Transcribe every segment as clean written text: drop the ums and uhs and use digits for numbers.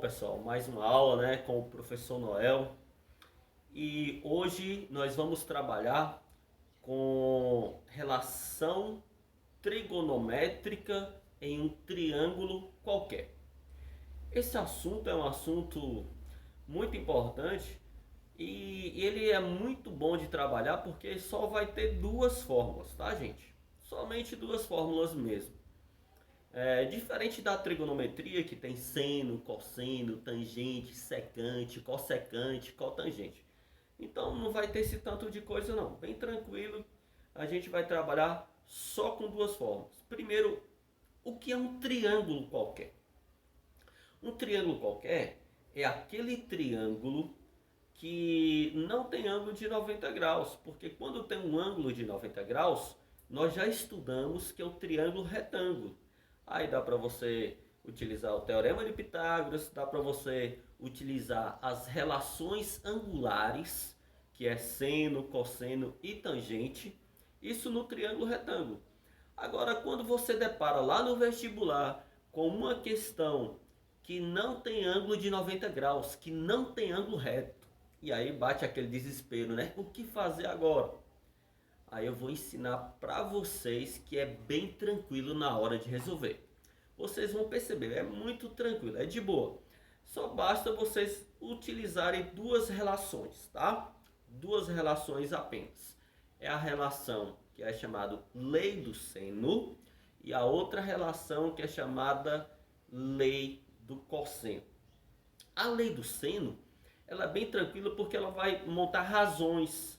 pessoal, mais uma aula, né, com o professor Noel. E hoje nós vamos trabalhar com relação trigonométrica em um triângulo qualquer. Esse assunto é um assunto muito importante e ele é muito bom de trabalhar porque só vai ter duas fórmulas, tá, gente? Somente duas fórmulas mesmo. Diferente da trigonometria, que tem seno, cosseno, tangente, secante, cossecante, cotangente. Então não vai ter esse tanto de coisa não. Bem tranquilo, a gente vai trabalhar só com duas formas. Primeiro, o que é um triângulo qualquer? Um triângulo qualquer é aquele triângulo que não tem ângulo de 90 graus, porque quando tem um ângulo de 90 graus, nós já estudamos que é o triângulo retângulo. Aí dá para você utilizar o teorema de Pitágoras, dá para você utilizar as relações angulares, que é seno, cosseno e tangente, isso no triângulo retângulo. Agora, quando você depara lá no vestibular com uma questão que não tem ângulo de 90 graus, que não tem ângulo reto, e aí bate aquele desespero, né? O que fazer agora? Aí eu vou ensinar para vocês que é bem tranquilo na hora de resolver. Vocês vão perceber, é muito tranquilo, é de boa. Só basta vocês utilizarem duas relações, tá? Duas relações apenas. É a relação que é chamada lei do seno e a outra relação que é chamada lei do cosseno. A lei do seno, ela é bem tranquila porque ela vai montar razões.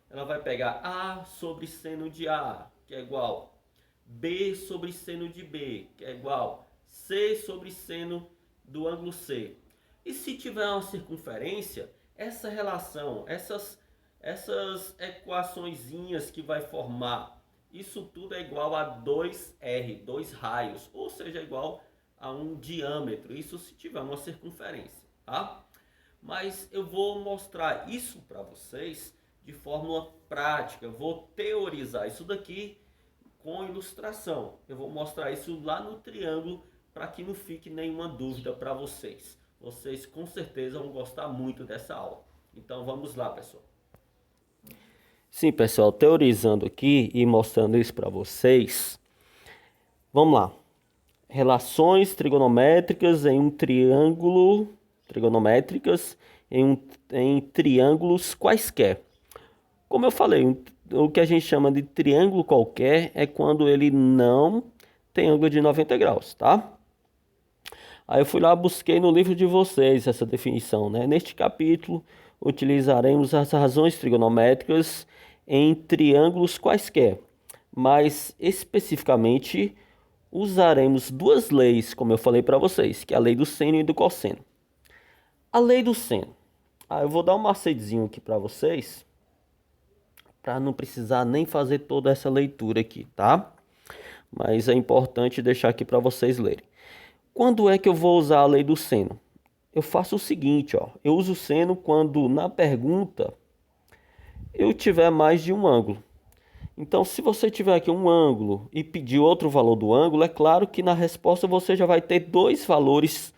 Ela vai pegar A sobre seno de A, que é igual B sobre seno de B, que é igual C sobre seno do ângulo C. E se tiver uma circunferência, essa relação, essas equaçõezinhas que vai formar, isso tudo é igual a 2R, 2 raios, ou seja, igual a um diâmetro, isso se tiver uma circunferência, tá? Mas eu vou mostrar isso para vocês de forma prática, eu vou teorizar isso daqui com ilustração. Eu vou mostrar isso lá no triângulo para que não fique nenhuma dúvida para vocês. Vocês com certeza vão gostar muito dessa aula. Então vamos lá, pessoal. Sim, pessoal, teorizando aqui e mostrando isso para vocês. Vamos lá. Relações trigonométricas em um triângulo, trigonométricas em triângulos quaisquer. Como eu falei, o que a gente chama de triângulo qualquer é quando ele não tem ângulo de 90 graus, tá? Aí eu fui lá, busquei no livro de vocês essa definição, né? Neste capítulo, utilizaremos as razões trigonométricas em triângulos quaisquer, mas especificamente usaremos duas leis, como eu falei para vocês, que é a lei do seno e do cosseno. A lei do seno. Eu vou dar um macetezinho aqui para vocês, para não precisar nem fazer toda essa leitura aqui, tá? Mas é importante deixar aqui para vocês lerem. Quando é que eu vou usar a lei do seno? Eu faço o seguinte, ó. Eu uso o seno quando na pergunta eu tiver mais de um ângulo. Então, se você tiver aqui um ângulo e pedir outro valor do ângulo, é claro que na resposta você já vai ter dois valores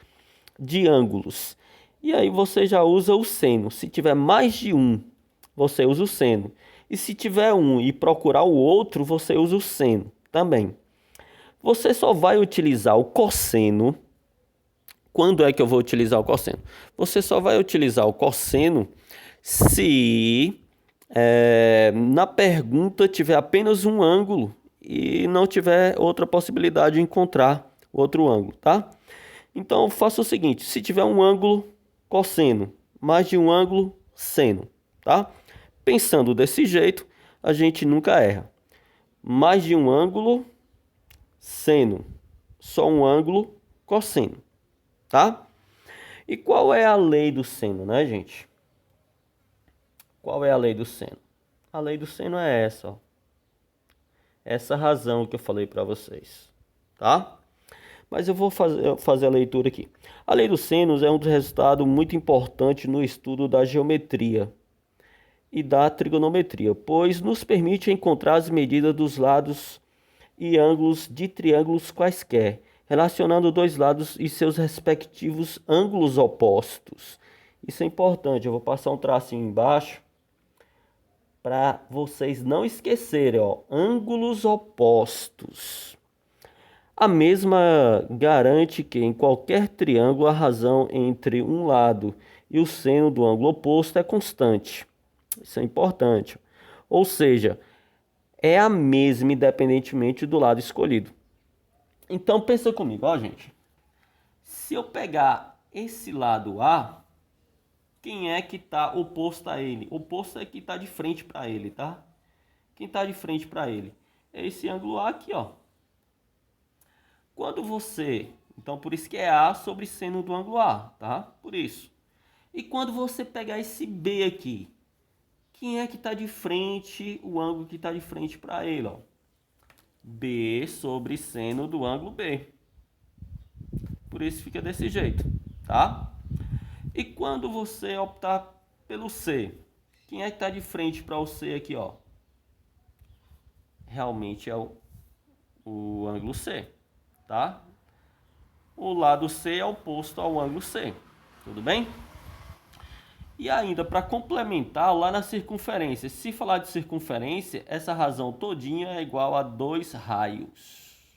de ângulos. E aí você já usa o seno. Se tiver mais de um, você usa o seno. E se tiver um e procurar o outro, você usa o seno também. Você só vai utilizar o cosseno. Quando é que eu vou utilizar o cosseno? Você só vai utilizar o cosseno se na pergunta tiver apenas um ângulo e não tiver outra possibilidade de encontrar outro ângulo, tá? Então faça o seguinte, se tiver um ângulo, cosseno, mais de um ângulo, seno, tá? Pensando desse jeito, a gente nunca erra. Mais de um ângulo, seno. Só um ângulo, cosseno. Tá? E qual é a lei do seno, né, gente? Qual é a lei do seno? A lei do seno é essa, ó. Essa razão que eu falei para vocês. Tá? Mas eu vou fazer a leitura aqui. A lei dos senos é um resultado muito importante no estudo da geometria e da trigonometria, pois nos permite encontrar as medidas dos lados e ângulos de triângulos quaisquer, relacionando dois lados e seus respectivos ângulos opostos. Isso é importante, eu vou passar um tracinho embaixo para vocês não esquecerem, ó, ângulos opostos. A mesma garante que em qualquer triângulo a razão entre um lado e o seno do ângulo oposto é constante. Isso é importante. Ou seja, é a mesma independentemente do lado escolhido. Então pensa comigo, ó, gente. Se eu pegar esse lado A, quem é que está oposto a ele? Oposto é que está de frente para ele, tá? Quem está de frente para ele? É esse ângulo A aqui, ó. Quando você... Então, por isso que é A sobre seno do ângulo A, tá? Por isso. E quando você pegar esse B aqui, quem é que está de frente, o ângulo que está de frente para ele, ó? B sobre seno do ângulo B. Por isso fica desse jeito, tá? E quando você optar pelo C, quem é que está de frente para o C aqui, ó? Realmente é o ângulo C, tá? O lado C é oposto ao ângulo C, tudo bem? E ainda, para complementar, lá na circunferência, se falar de circunferência, essa razão todinha é igual a 2 raios.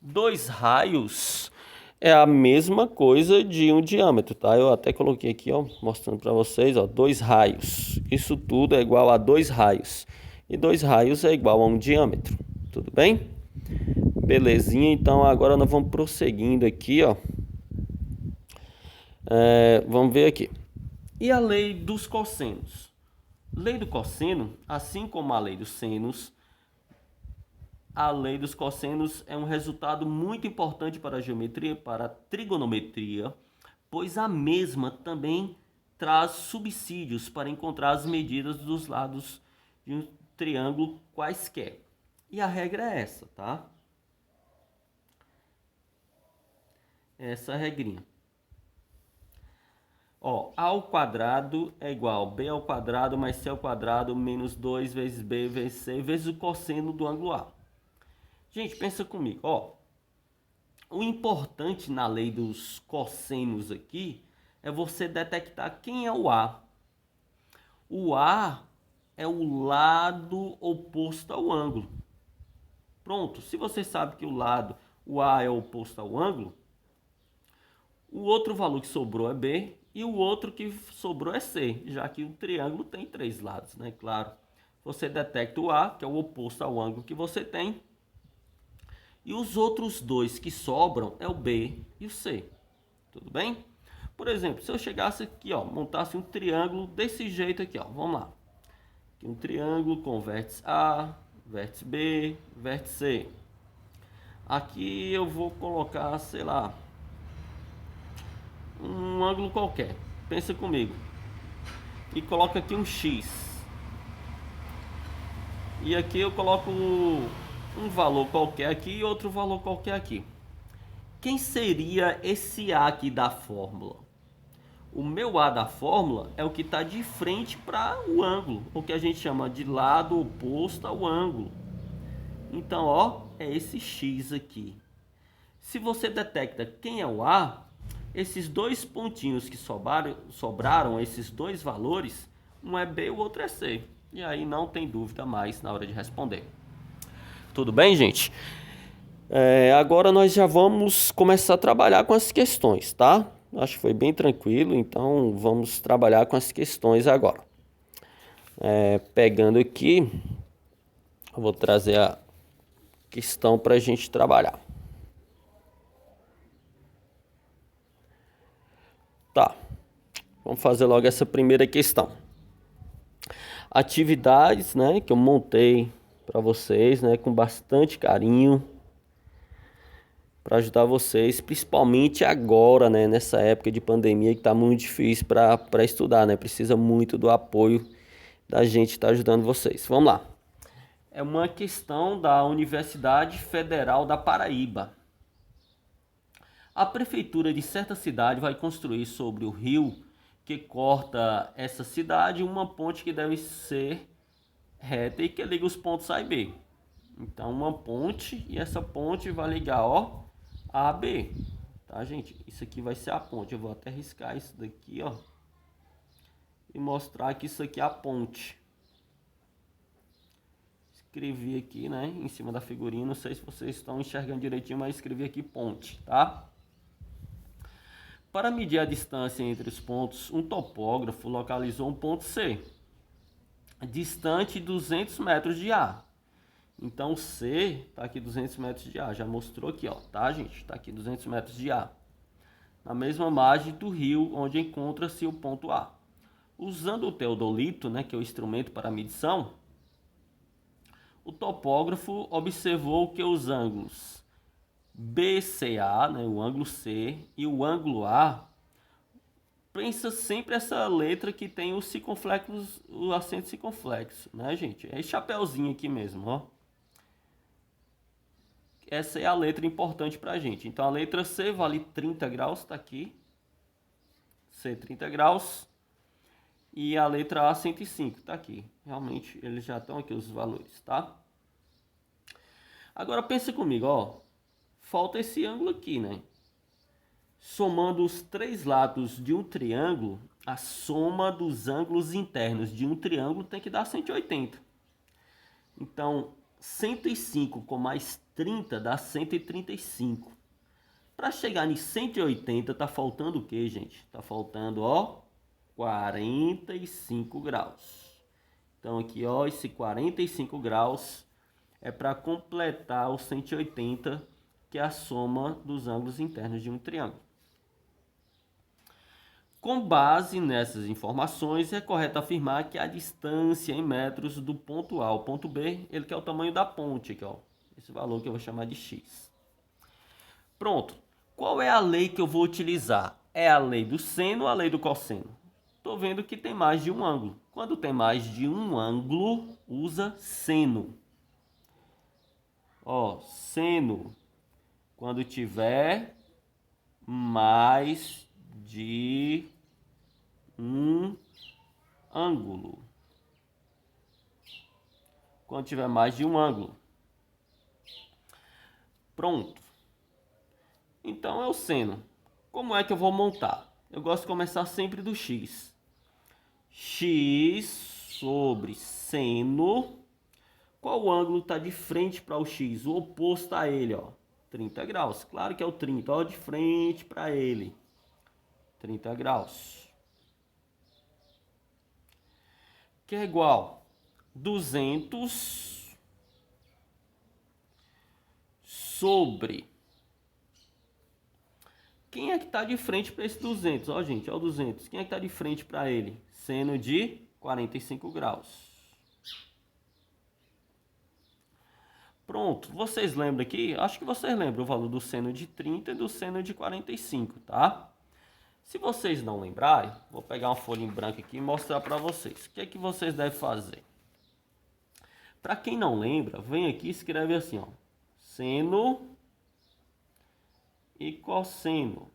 2 raios é a mesma coisa de um diâmetro, tá? Eu até coloquei aqui, ó, mostrando para vocês, ó, 2 raios. Isso tudo é igual a 2 raios. E 2 raios é igual a um diâmetro, tudo bem? Belezinha, então agora nós vamos prosseguindo aqui, ó. Vamos ver aqui. E a lei dos cossenos? Lei do cosseno, assim como a lei dos senos, a lei dos cossenos é um resultado muito importante para a geometria, para a trigonometria, pois a mesma também traz subsídios para encontrar as medidas dos lados de um triângulo quaisquer. E a regra é essa, tá? Essa regrinha. Ó, A ao quadrado é igual a B ao quadrado mais C ao quadrado menos 2 vezes B vezes C vezes o cosseno do ângulo A. Gente, pensa comigo, ó. O importante na lei dos cossenos aqui é você detectar quem é o A. O A é o lado oposto ao ângulo. Pronto, se você sabe que o A é oposto ao ângulo, o outro valor que sobrou é B e o outro que sobrou é C, já que o triângulo tem 3 lados, né? Claro, você detecta o A, que é o oposto ao ângulo que você tem, e os outros dois que sobram é o B e o C, tudo bem? Por exemplo, se eu chegasse aqui, ó, montasse um triângulo desse jeito aqui, ó, vamos lá. Aqui um triângulo com vértice A, vértice B, vértice C. Aqui eu vou colocar, sei lá, um ângulo qualquer. Pensa comigo. E coloca aqui um X. E aqui eu coloco um valor qualquer aqui e outro valor qualquer aqui. Quem seria esse A aqui da fórmula? O meu A da fórmula é o que está de frente para o ângulo, o que a gente chama de lado oposto ao ângulo. Então, ó, é esse X aqui. Se você detecta quem é o A, esses dois pontinhos que sobraram, esses dois valores, um é B e o outro é C. E aí não tem dúvida mais na hora de responder. Tudo bem, gente? Agora nós já vamos começar a trabalhar com as questões, tá? Acho que foi bem tranquilo, então vamos trabalhar com as questões agora. Pegando aqui, eu vou trazer a questão para a gente trabalhar. Tá, vamos fazer logo essa primeira questão. Atividades, né, que eu montei para vocês, né, com bastante carinho, para ajudar vocês, principalmente agora, né, nessa época de pandemia que está muito difícil para estudar, né, precisa muito do apoio da gente estar ajudando vocês. Vamos lá. É uma questão da Universidade Federal da Paraíba. A prefeitura de certa cidade vai construir sobre o rio que corta essa cidade uma ponte que deve ser reta e que liga os pontos A e B. Então, uma ponte, e essa ponte vai ligar, ó, AB, tá, gente? Isso aqui vai ser a ponte. Eu vou até riscar isso daqui, ó, e mostrar que isso aqui é a ponte. Escrevi aqui, né, em cima da figurinha. Não sei se vocês estão enxergando direitinho, mas escrevi aqui ponte, tá? Para medir a distância entre os pontos, um topógrafo localizou um ponto C, distante 200 metros de A. Então, C está aqui 200 metros de A, já mostrou aqui, ó, tá, gente? Está aqui 200 metros de A. Na mesma margem do rio onde encontra-se o ponto A. Usando o teodolito, né, que é o instrumento para medição, o topógrafo observou que os ângulos BCA, né, o ângulo C, e o ângulo A, pensa sempre essa letra que tem os circunflexos, o acento circunflexo, né, gente? É esse chapéuzinho aqui mesmo, ó. Essa é a letra importante pra gente. Então, a letra C vale 30 graus, tá aqui. C, 30 graus. E a letra A, 105, tá aqui. Realmente, eles já estão aqui os valores, tá? Agora, pensa comigo, ó. Falta esse ângulo aqui, né? Somando os três lados de um triângulo, a soma dos ângulos internos de um triângulo tem que dar 180. Então, 105 com mais 30 dá 135. Para chegar em 180, tá faltando o que, gente? Tá faltando, ó, 45 graus. Então, aqui, ó, esse 45 graus é para completar os 180, que é a soma dos ângulos internos de um triângulo. Com base nessas informações, é correto afirmar que a distância em metros do ponto A ao ponto B, ele que é o tamanho da ponte aqui, ó. Esse valor que eu vou chamar de x. Pronto. Qual é a lei que eu vou utilizar? É a lei do seno ou a lei do cosseno? Estou vendo que tem mais de um ângulo. Quando tem mais de um ângulo, usa seno. Ó, seno. Quando tiver mais de um ângulo. Quando tiver mais de um ângulo. Pronto. Então é o seno. Como é que eu vou montar? Eu gosto de começar sempre do x. X sobre seno. Qual ângulo está de frente para o x? O oposto a ele, ó. 30 graus. Claro que é o 30, ó, de frente para ele. 30 graus. Que é igual 200 sobre... Quem é que está de frente para esse 200? Ó, gente, ó o 200. Quem é que está de frente para ele? Seno de 45 graus. Pronto, vocês lembram aqui? Acho que vocês lembram o valor do seno de 30 e do seno de 45, tá? Se vocês não lembrarem, vou pegar uma folha em branco aqui e mostrar para vocês. O que é que vocês devem fazer? Para quem não lembra, vem aqui e escreve assim, ó. Seno e cosseno.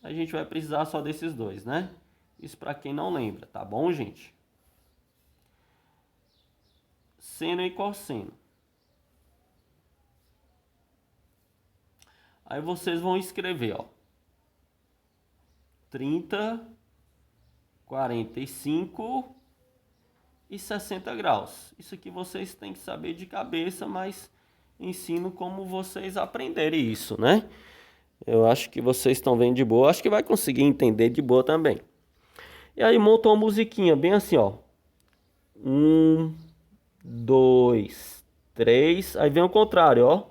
A gente vai precisar só desses dois, né? Isso para quem não lembra, tá bom, gente? Seno e cosseno. Aí vocês vão escrever, ó. 30, 45 e 60 graus. Isso aqui vocês têm que saber de cabeça, mas ensino como vocês aprenderem isso, né? Eu acho que vocês estão vendo de boa. Acho que vai conseguir entender de boa também. E aí monta uma musiquinha bem assim, ó. 1, 2, 3. Aí vem o contrário, ó.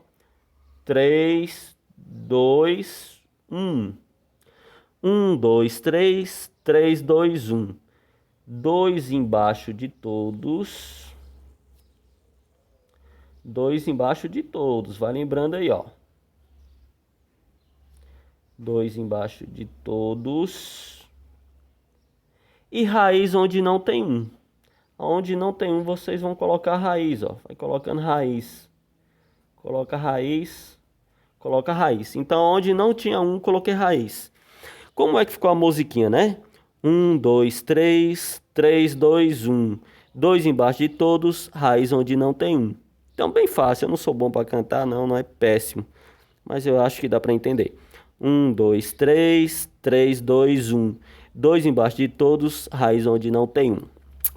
3, 2, 1. 1, 2, 3. 3, 2, 1. 2 embaixo de todos. 2 embaixo de todos. Vai lembrando aí, ó. 2 embaixo de todos. E raiz onde não tem um. Onde não tem um, vocês vão colocar raiz, ó. Vai colocando raiz. Coloca raiz. Coloca raiz. Então, onde não tinha um, coloquei raiz. Como é que ficou a musiquinha, né? 1, 2, 3. 3, 2, 1. 2 embaixo de todos. Raiz onde não tem um. Então, bem fácil. Eu não sou bom para cantar, não. Não é péssimo. mas eu acho que dá para entender. 1, 2, 3, 3, 2, 1. 2 embaixo de todos, raiz onde não tem 1.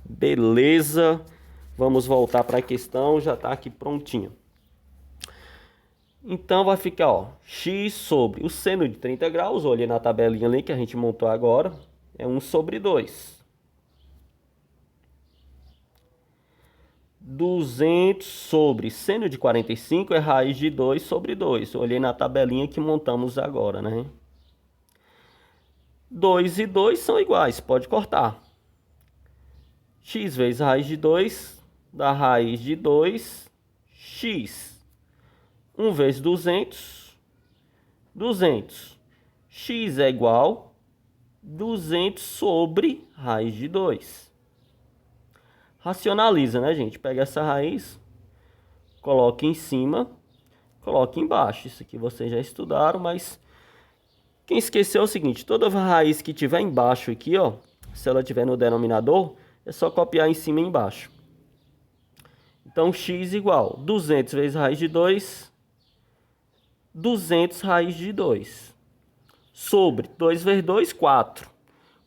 Beleza, vamos voltar para a questão, já está aqui prontinho. Então vai ficar, ó, x sobre o seno de 30 graus, olhei na tabelinha ali que a gente montou agora, é 1 sobre 2. 200 sobre seno de 45 é raiz de 2 sobre 2. Olhei na tabelinha que montamos agora, né? 2 e 2 são iguais, pode cortar. X vezes raiz de 2 dá raiz de 2x. 1 vezes 200, 200. X é igual 200 sobre raiz de 2. Racionaliza, né, gente? Pega essa raiz, coloca em cima, coloca embaixo. Isso aqui vocês já estudaram, mas quem esqueceu é o seguinte: toda raiz que tiver embaixo aqui, ó, se ela tiver no denominador, é só copiar em cima e embaixo. Então, x igual 200 vezes raiz de 2, 200 raiz de 2. Sobre 2 vezes 2, 4.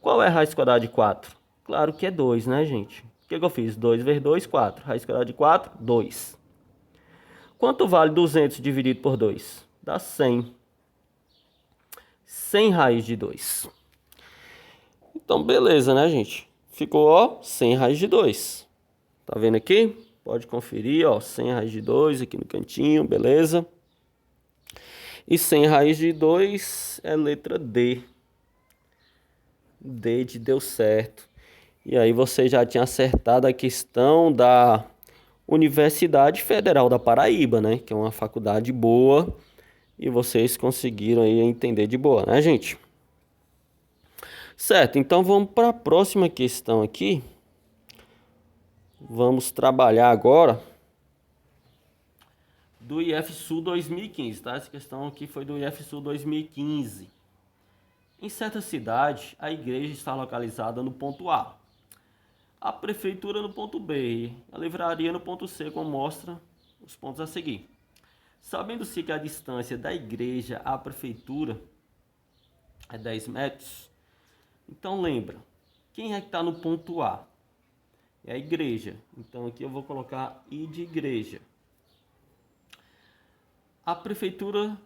Qual é a raiz quadrada de 4? Claro que é 2, né, gente? O que eu fiz? 2 vezes 2, 4. Raiz quadrada de 4, 2. Quanto vale 200 dividido por 2? Dá 100. 100 raiz de 2. Então, beleza, né, gente? Ficou, ó, 100 raiz de 2. Tá vendo aqui? Pode conferir, ó, 100 raiz de 2 aqui no cantinho, beleza? E 100 raiz de 2 é letra D. D de deu certo. E aí você já tinha acertado a questão da Universidade Federal da Paraíba, né? Que é uma faculdade boa. E vocês conseguiram aí entender de boa, né, gente? Certo, então vamos para a próxima questão aqui. Vamos trabalhar agora do IFSU 2015, tá? Essa questão aqui foi do IFSU 2015. Em certa cidade, a igreja está localizada no ponto A, a prefeitura no ponto B, a livraria no ponto C, como mostra os pontos a seguir. Sabendo-se que a distância da igreja à prefeitura é 10 metros, então lembra, quem é que está no ponto A? É a igreja. Então aqui eu vou colocar I de igreja. A prefeitura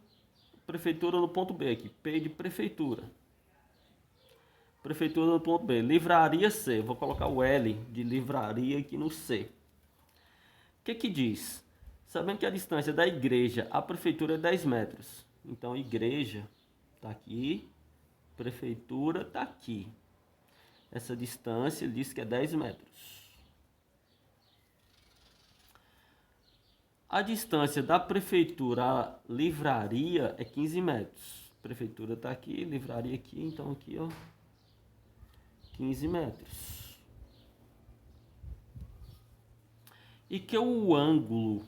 no ponto B aqui, P de prefeitura. Prefeitura no ponto B, livraria C, vou colocar o L de livraria aqui no C. O que diz? Sabendo que a distância da igreja à prefeitura é 10 metros. Então, igreja está aqui, prefeitura está aqui. Essa distância ele diz que é 10 metros. A distância da prefeitura à livraria é 15 metros. Prefeitura está aqui, livraria aqui, então aqui, ó, 15 metros. E que o ângulo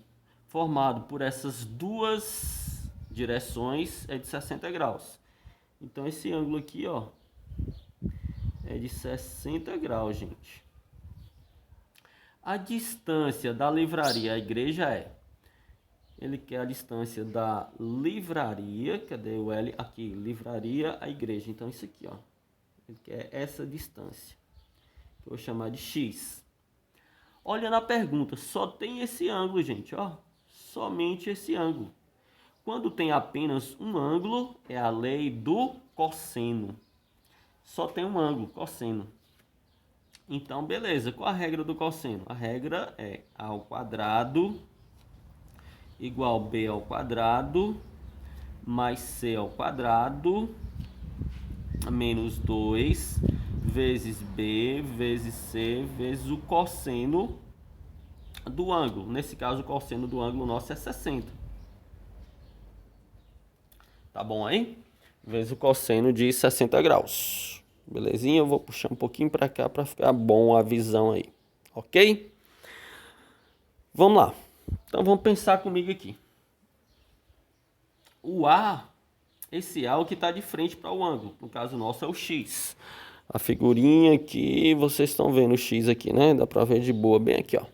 formado por essas duas direções é de 60 graus. Então esse ângulo aqui, ó, é de 60 graus, gente. A distância da livraria à igreja é... Ele quer a distância da livraria, cadê o L? Aqui, livraria à igreja. Então isso aqui, ó. Ele quer essa distância, que eu vou chamar de X. Olha na pergunta, só tem esse ângulo, gente, ó. Somente esse ângulo. Quando tem apenas um ângulo, é a lei do cosseno. Só tem um ângulo, cosseno. Então, beleza. Qual a regra do cosseno? A regra é A ao quadrado igual B ao quadrado mais C ao quadrado menos 2 vezes B vezes C vezes o cosseno do ângulo. Nesse caso, o cosseno do ângulo nosso é 60. Tá bom aí? Vezes o cosseno de 60 graus. Belezinha? Eu vou puxar um pouquinho para cá para ficar bom a visão aí. Ok? Vamos lá. Então, vamos pensar comigo aqui. O A, esse A é o que está de frente para o ângulo. No caso nosso é o X. A figurinha aqui, vocês estão vendo o X aqui, né? Dá para ver de boa bem aqui, ó.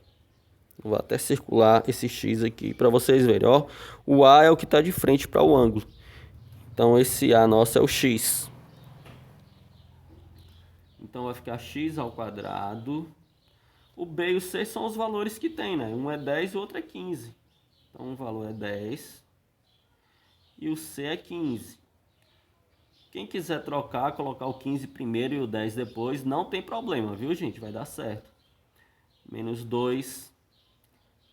Vou até circular esse X aqui para vocês verem, ó. O A é o que está de frente para o ângulo. Então esse A nosso é o X. Então vai ficar X ao quadrado. O B e o C são os valores que tem, né? Um é 10 e o outro é 15. Então um valor é 10 e o C é 15. Quem quiser trocar, colocar o 15 primeiro e o 10 depois, não tem problema, viu, gente? Vai dar certo. Menos 2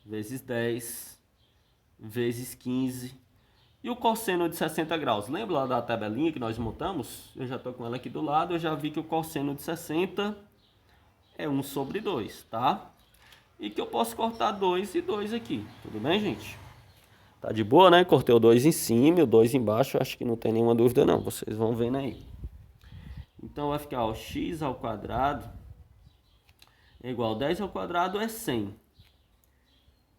vezes 10 vezes 15. E o cosseno de 60 graus? Lembra lá da tabelinha que nós montamos? Eu já estou com ela aqui do lado. Eu já vi que o cosseno de 60 é 1 sobre 2, tá? E que eu posso cortar 2 e 2 aqui. Tudo bem, gente? Tá de boa, né? Cortei o 2 em cima e o 2 embaixo. Acho que não tem nenhuma dúvida, não. Vocês vão vendo aí. Então vai ficar, ó, x ao quadrado é igual a 10 ao quadrado é 100.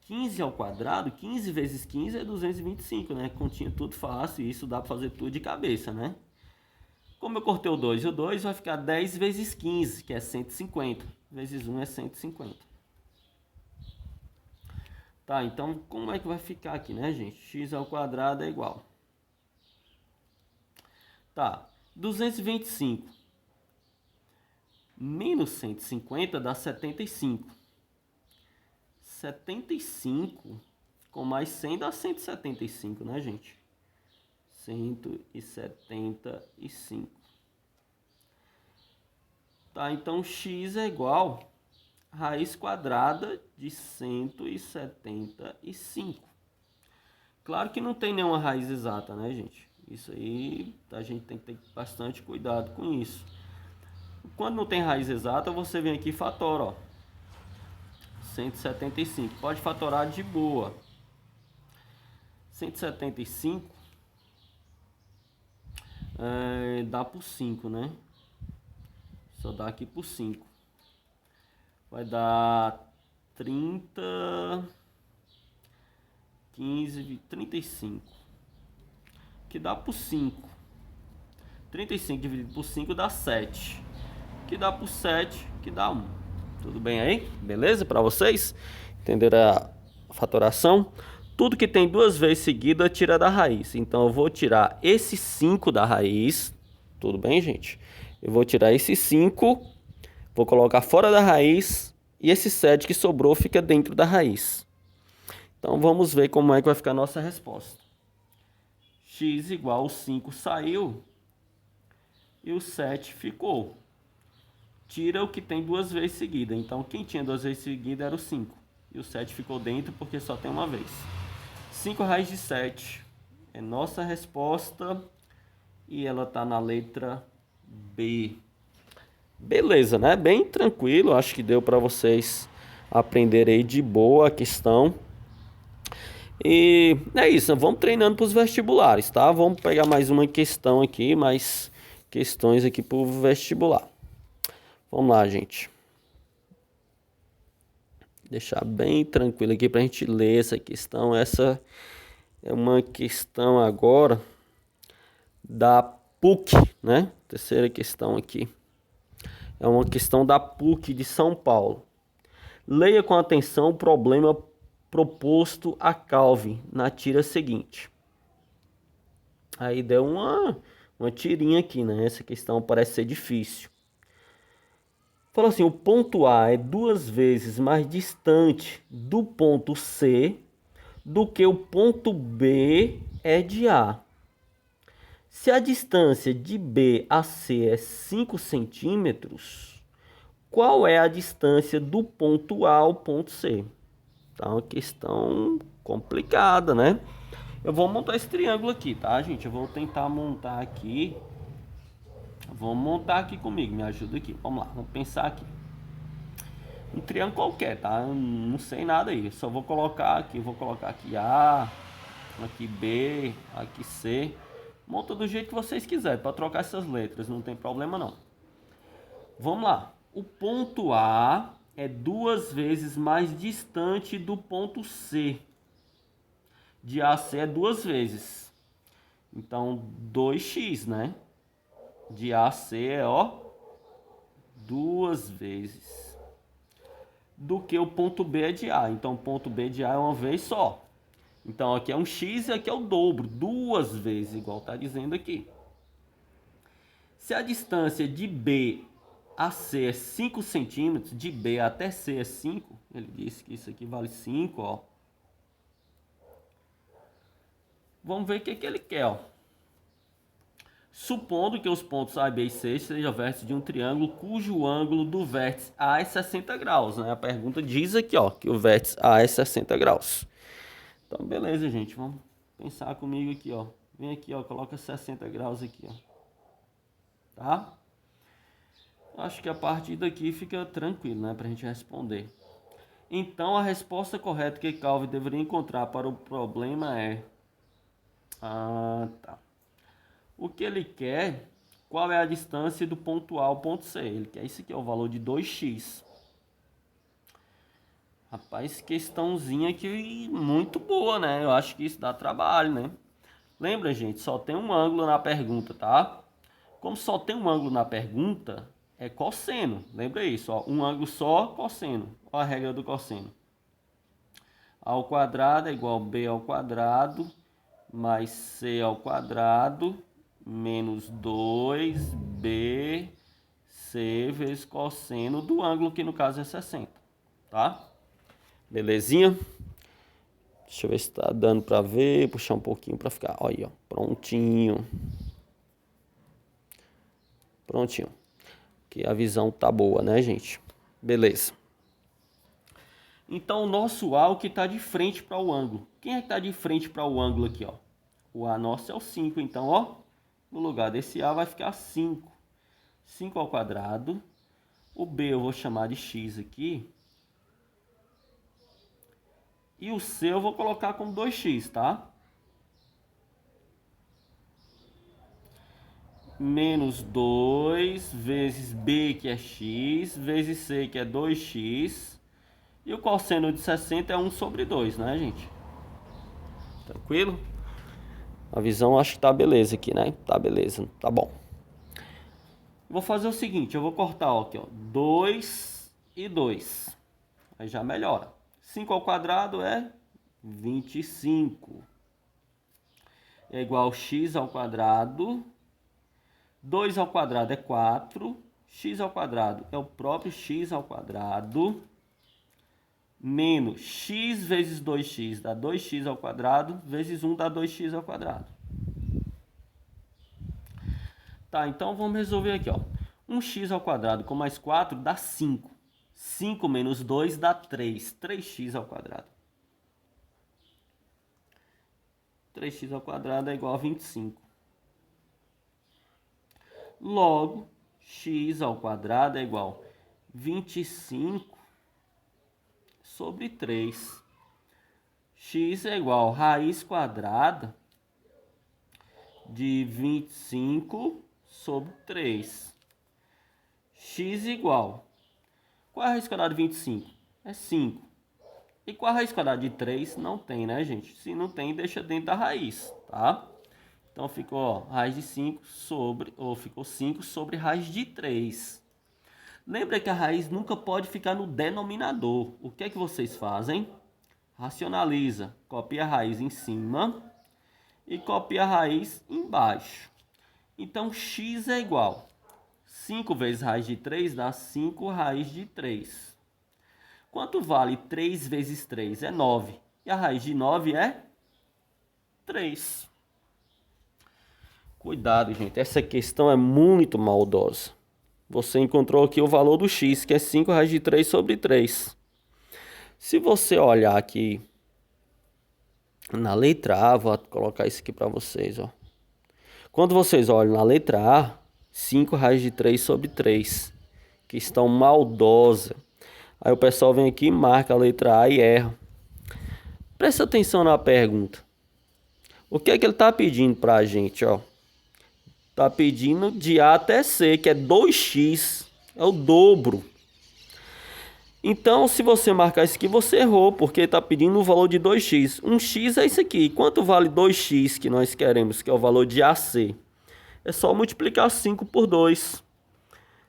15 ao quadrado, 15 vezes 15 é 225, né? Continha tudo fácil e isso dá para fazer tudo de cabeça, né? Como eu cortei o 2 e o 2, vai ficar 10 vezes 15, que é 150. Vezes 1 é 150. Tá, então como é que vai ficar aqui, né, gente? X ao quadrado é igual. Tá, 225 menos 150 dá 75. 75 com mais 100 dá 175, né, gente? 175. Tá, então x é igual a raiz quadrada de 175. Claro que não tem nenhuma raiz exata, né, gente? Isso aí a gente tem que ter bastante cuidado com isso. Quando não tem raiz exata, você vem aqui e fatora, ó. 175. Pode fatorar de boa. 175 dá por 5, né? Só dá aqui por 5. Vai dar 30, 15, 35. Que dá por 5. 35 dividido por 5 dá 7. Que dá por 7, que dá 1. Tudo bem aí? Beleza para vocês? Entenderam a fatoração? Tudo que tem duas vezes seguida, tira da raiz. Então, eu vou tirar esse 5 da raiz. Tudo bem, gente? Eu vou tirar esse 5, vou colocar fora da raiz. E esse 7 que sobrou fica dentro da raiz. Então, vamos ver como é que vai ficar a nossa resposta. X igual ao 5 saiu. E o 7 ficou. Tira o que tem duas vezes seguida. Então, quem tinha duas vezes seguida era o 5. E o 7 ficou dentro porque só tem uma vez. 5 raiz de 7 é nossa resposta. E ela está na letra B. Beleza, né? Bem tranquilo. Acho que deu para vocês aprenderem de boa a questão. E é isso. Vamos treinando para os vestibulares, tá? Vamos pegar mais uma questão aqui. Mais questões aqui para o vestibular. Vamos lá, gente. Deixar bem tranquilo aqui para a gente ler essa questão. Essa é uma questão agora da PUC, né? Terceira questão aqui. É uma questão da PUC de São Paulo. Leia com atenção o problema proposto a Calvin na tira seguinte. Aí deu uma tirinha aqui, né? Essa questão parece ser difícil. Falou assim, o ponto A é 2 vezes mais distante do ponto C do que o ponto B é de A. Se a distância de B a C é 5 centímetros, qual é a distância do ponto A ao ponto C? Tá uma questão complicada, né? Eu vou montar esse triângulo aqui, tá, gente? Eu vou tentar montar aqui. Vamos montar aqui comigo, me ajuda aqui. Vamos lá, vamos pensar aqui. Um triângulo qualquer, tá? Eu não sei nada aí. Só vou colocar aqui A, aqui B, aqui C. Monta do jeito que vocês quiserem, para trocar essas letras, não tem problema não. Vamos lá. O ponto A é 2 vezes mais distante do ponto C. De A a C é 2 vezes. Então, 2x, né? De A a C é, ó, 2 vezes. do que o ponto B é de A. Então, o ponto B de A é uma vez só. Então, aqui é um x e aqui é o dobro, 2 vezes, igual está dizendo aqui. Se a distância de B a C é 5 centímetros, de B até C é 5, ele disse que isso aqui vale 5, ó. Vamos ver o que ele quer, ó. Supondo que os pontos A, B e C sejam vértices de um triângulo cujo ângulo do vértice A é 60 graus, né? A pergunta diz aqui, ó, que o vértice A é 60 graus. Então, beleza, gente. Vamos pensar comigo aqui, ó. Vem aqui, ó, coloca 60 graus aqui, ó. Tá? Acho que a partir daqui fica tranquilo, né, pra gente responder. Então, a resposta correta que Calvin deveria encontrar para o problema é... tá. O que ele quer, qual é a distância do ponto A ao ponto C? Ele quer isso aqui, é o valor de 2x. Rapaz, questãozinha aqui muito boa, né? Eu acho que isso dá trabalho, né? Lembra, gente, só tem um ângulo na pergunta, tá? Como só tem um ângulo na pergunta, é cosseno. Lembra isso, ó. Um ângulo só, cosseno. Olha a regra do cosseno. A ao quadrado é igual a B ao quadrado mais C ao quadrado menos 2BC vezes cosseno do ângulo, que no caso é 60, tá? Belezinha? Deixa eu ver se tá dando pra ver, puxar um pouquinho pra ficar, olha aí, ó, prontinho. Prontinho. Que a visão tá boa, né, gente? Beleza. Então, o nosso A, o que tá de frente para o ângulo. Quem é que tá de frente para o ângulo aqui, ó? O A nosso é o 5, então, ó, no lugar desse A vai ficar 5. 5 ao quadrado. O B eu vou chamar de x aqui. E o C eu vou colocar como 2x, tá? Menos 2 vezes B, que é x, vezes C, que é 2x. E o cosseno de 60 é 1 sobre 2, né, gente? Tranquilo? A visão acho que tá beleza aqui, né? Tá beleza, tá bom. Vou fazer o seguinte, eu vou cortar, ó, aqui, ó, 2 e 2. Aí já melhora. 5 ao quadrado é 25. É igual a x ao quadrado. 2 ao quadrado é 4. X ao quadrado é o próprio x ao quadrado. Menos x vezes 2x dá 2x ao quadrado. Vezes 1 dá 2x ao quadrado. Tá, então vamos resolver aqui, ó. 1x ao quadrado com mais 4 dá 5. 5 menos 2 dá 3. 3x ao quadrado. 3x ao quadrado é igual a 25. Logo, x ao quadrado é igual a 25 sobre 3. X é igual a raiz quadrada de 25 sobre 3. X igual. Qual é a raiz quadrada de 25? É 5. E qual a raiz quadrada de 3? Não tem, né, gente? Se não tem, deixa dentro da raiz, tá? Então ficou, ó, raiz de 5 sobre, ou ficou 5 sobre raiz de 3. Lembra que a raiz nunca pode ficar no denominador. O que é que vocês fazem? Racionaliza. Copia a raiz em cima e copia a raiz embaixo. Então, x é igual. 5 vezes raiz de 3 dá 5 raiz de 3. Quanto vale 3 vezes 3? É 9. E a raiz de 9 é 3. Cuidado, gente. Essa questão é muito maldosa. Você encontrou aqui o valor do x, que é 5 raiz de 3 sobre 3. Se você olhar aqui na letra A, vou colocar isso aqui para vocês, ó. Quando vocês olham na letra A, 5 raiz de 3 sobre 3. Questão maldosa. Aí o pessoal vem aqui, marca a letra A e erra. Presta atenção na pergunta. O que é que ele está pedindo para a gente, ó? Está pedindo de A até C, que é 2x. É o dobro. Então, se você marcar isso aqui, você errou, porque está pedindo o valor de 2x. 1x é isso aqui. Quanto vale 2x que nós queremos, que é o valor de AC? É só multiplicar 5 por 2.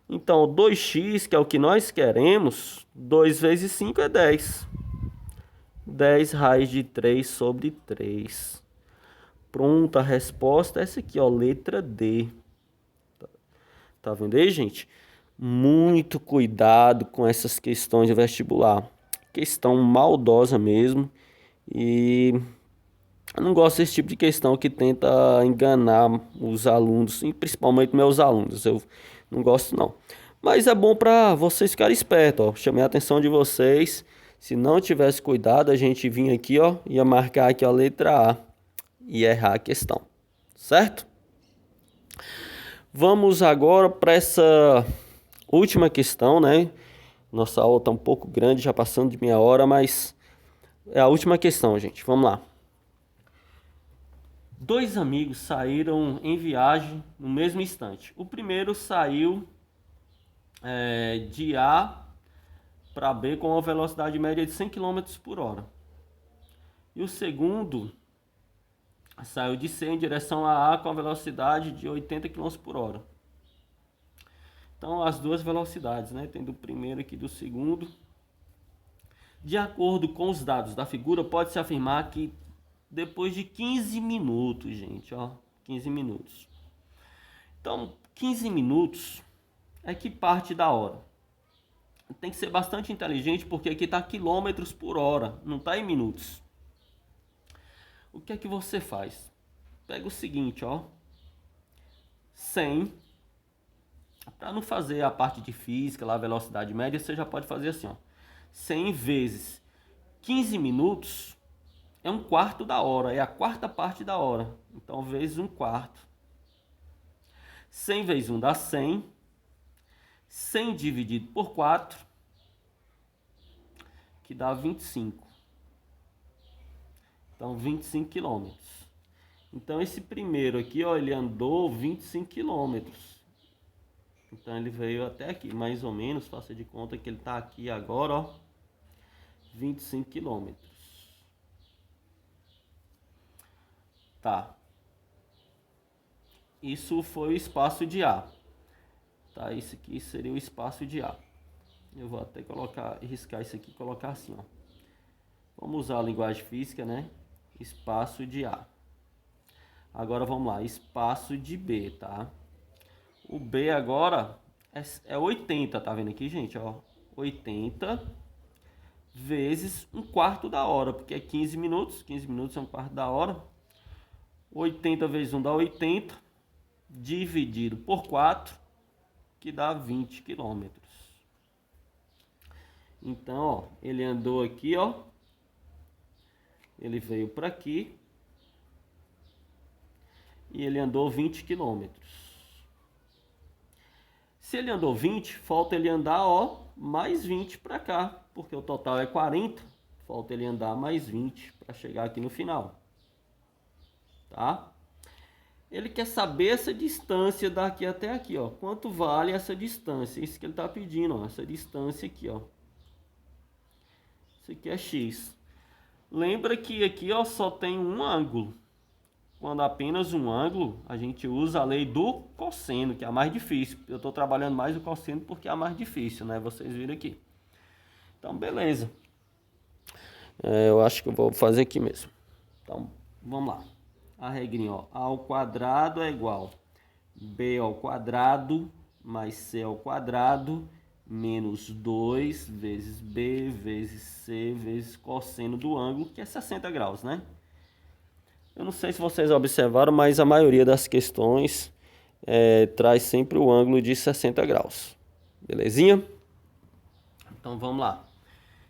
Então, 2x, que é o que nós queremos, 2 vezes 5 é 10. 10 raiz de 3 sobre 3. Pronto, a resposta é essa aqui, ó, letra D. Tá vendo aí, gente? Muito cuidado com essas questões de vestibular. Questão maldosa mesmo. E eu não gosto desse tipo de questão que tenta enganar os alunos, e principalmente meus alunos. Eu não gosto não. Mas é bom para vocês ficarem espertos, ó. Chamei a atenção de vocês. Se não tivesse cuidado, a gente vinha aqui, ó, ia marcar aqui a letra A e errar a questão. Certo? Vamos agora para essa última questão, né? Nossa aula está um pouco grande, já passando de meia hora, mas é a última questão, gente. Vamos lá. Dois amigos saíram em viagem no mesmo instante. O primeiro saiu de A para B com uma velocidade média de 100 km por hora. E o segundo saiu de C em direção a A com a velocidade de 80 km por hora. Então, as duas velocidades, né? Tem do primeiro aqui do segundo. De acordo com os dados da figura, pode-se afirmar que depois de 15 minutos, gente, ó, 15 minutos. Então, 15 minutos é que parte da hora. Tem que ser bastante inteligente porque aqui está quilômetros por hora, não está em minutos. O que é que você faz? Pega o seguinte, ó, 100, para não fazer a parte de física, lá, a velocidade média, você já pode fazer assim, ó, 100 vezes 15 minutos é um quarto da hora, é a quarta parte da hora. Então, vezes um quarto. 100 vezes 1 dá 100. 100 dividido por 4, que dá 25. Então, 25 quilômetros. Então, esse primeiro aqui, ó, ele andou 25 quilômetros. Então, ele veio até aqui, mais ou menos, faça de conta que ele está aqui agora, ó, 25 quilômetros. Tá. Isso foi o espaço de A. Tá, isso aqui seria o espaço de A. Eu vou até riscar isso aqui e colocar assim, ó. Vamos usar a linguagem física, né? Espaço de A. Agora vamos lá, espaço de B, tá? O B agora é 80, tá vendo aqui, gente, ó? 80 vezes um quarto da hora, porque é 15 minutos. 15 minutos é um quarto da hora. 80 vezes 1 dá 80, dividido por 4, que dá 20 quilômetros. Então, ó, ele andou aqui, ó, ele veio para aqui e ele andou 20 quilômetros. Se ele andou 20, falta ele andar, ó, mais 20 para cá, porque o total é 40, falta ele andar mais 20 para chegar aqui no final. Tá? Ele quer saber essa distância daqui até aqui, ó. Quanto vale essa distância? Isso que ele está pedindo, ó. Essa distância aqui, ó. Isso aqui é x. Lembra que aqui, ó, só tem um ângulo. Quando apenas um ângulo, a gente usa a lei do cosseno, que é a mais difícil. Eu estou trabalhando mais o cosseno porque é a mais difícil, né? Vocês viram aqui. Então, beleza. Eu acho que eu vou fazer aqui mesmo. Então, vamos lá. A regrinha, ó, A ao quadrado é igual B ao quadrado mais C ao quadrado menos 2 vezes B vezes C vezes cosseno do ângulo, que é 60 graus, né? Eu não sei se vocês observaram, mas a maioria das questões traz sempre o ângulo de 60 graus. Belezinha? Então, vamos lá.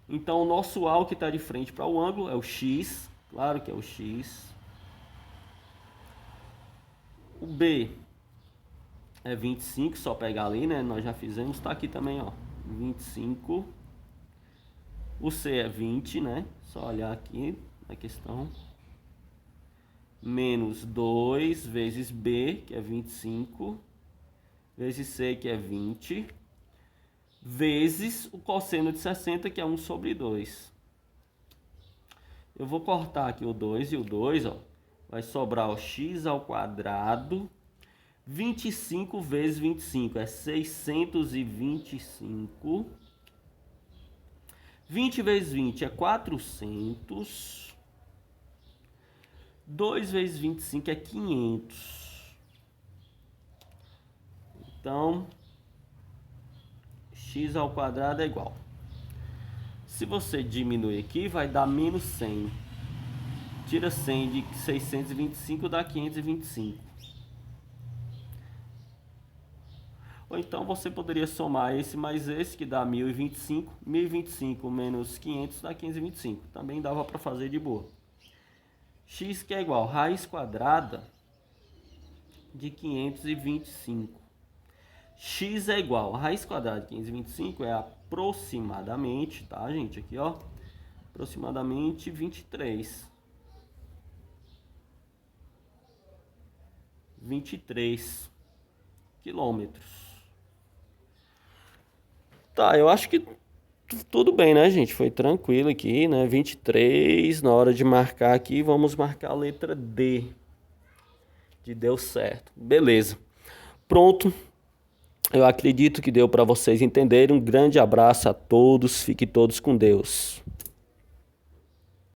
Então, o nosso A que está de frente para o ângulo é o x, claro que é o x. O B é 25, só pegar ali, né? Nós já fizemos, tá aqui também, ó. 25. O C é 20, né? Só olhar aqui na questão. Menos 2 vezes B, que é 25. Vezes C, que é 20. Vezes o cosseno de 60, que é 1 sobre 2. Eu vou cortar aqui o 2 e o 2, ó. Vai sobrar o x ao quadrado 25 vezes 25 é 625. 20 vezes 20 é 400. 2 vezes 25 é 500. Então, x ao quadrado é igual. Se você diminuir aqui, vai dar menos 100. Tira 100 de 625, dá 525. Ou então você poderia somar esse mais esse, que dá 1025. 1025 menos 500 dá 525. Também dava para fazer de boa. X que é igual a raiz quadrada de 525. X é igual a raiz quadrada de 525 é aproximadamente, tá, gente? Aqui, ó. Aproximadamente 23. 23 quilômetros. Tá, eu acho que tudo bem, né, gente? Foi tranquilo aqui, né? 23, na hora de marcar aqui, vamos marcar a letra D. De deu certo. Beleza. Pronto. Eu acredito que deu para vocês entenderem. Um grande abraço a todos. Fiquem todos com Deus.